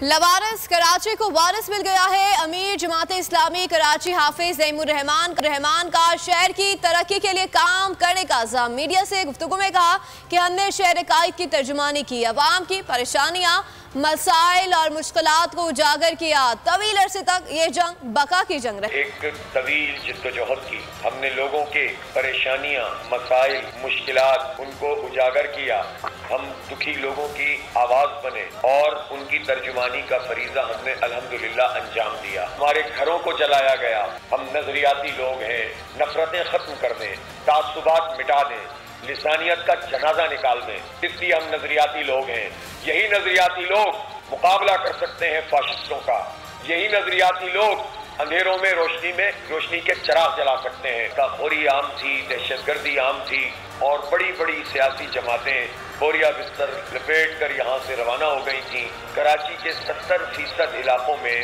लवारिस कराची को वारिस मिल गया है। अमीर जमात इस्लामी कराची हाफिज ज़ैमुर रहमान का शहर की तरक्की के लिए काम करने का अज़्म। मीडिया से गुफ्तगू में कहा कि हमने शहर कायद की तर्जुमानी की, अवाम की परेशानियाँ, मसाइल और मुश्किलात को उजागर किया। तवील अरसे तक ये जंग बका की जंग रही। एक तवील जिद्दोजहद की, हमने लोगों के परेशानियां, मसाइल, मुश्किलात उनको उजागर किया। हम दुखी लोगों की आवाज बने और उनकी तर्जुमानी का फरीजा हमने अल्हम्दुलिल्लाह अंजाम दिया। हमारे घरों को जलाया गया। हम नजरियाती लोग हैं, नफरतें खत्म कर दें, तासुबात मिटा दें, लिसानियत का जनाजा निकाल दें, इसलिए हम नजरियाती लोग हैं। यही नजरियाती लोग मुकाबला कर सकते हैं फाशिस्टों का। यही नजरियाती लोग अंधेरों में रोशनी के चिराग जला सकते हैं। ताखोरी आम थी, दहशतगर्दी आम थी और बड़ी बड़ी सियासी जमातें बोरिया बिस्तर लपेट कर यहाँ से रवाना हो गई थी। कराची के 70% इलाकों में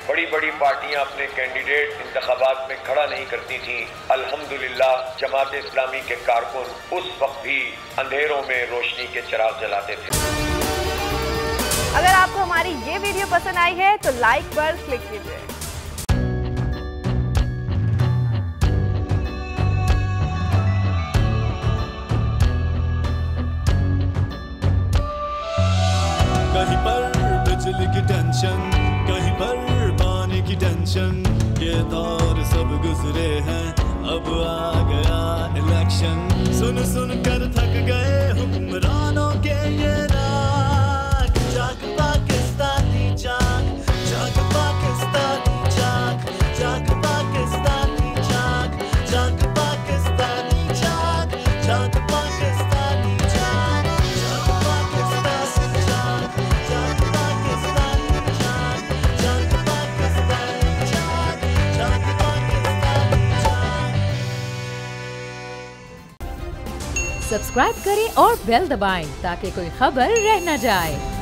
बड़ी बड़ी पार्टियां अपने कैंडिडेट इंतखाबात में खड़ा नहीं करती थीं। अल्हम्दुलिल्लाह जमात इस्लामी के कारकुन उस वक्त भी अंधेरों में रोशनी के चिराग जलाते थे। अगर आपको हमारी ये वीडियो पसंद आई है तो लाइक पर क्लिक कीजिए। कहीं पर बिजली की टेंशन, कहीं पर पानी की टेंशन, ये दौर सब गुजरे हैं, अब आ गया इलेक्शन। सुन सुन कर थक गए हुक्मरानों के ये राग। जाग पाकिस्तानी जाग, जाग पाकिस्तानी जाग, जाग पाकिस्तानी जाग, जाग पाकिस्तानी जाग, जाग पाकिस्तानी जाग, जाग पाकिस्तानी जाग, जाग पाकिस्तानी जाग, जाग पाकिस्तानी जाग, जाग पाकिस्तानी जाग। सब्सक्राइब करें और बेल दबाएं ताकि कोई खबर रह न जाए।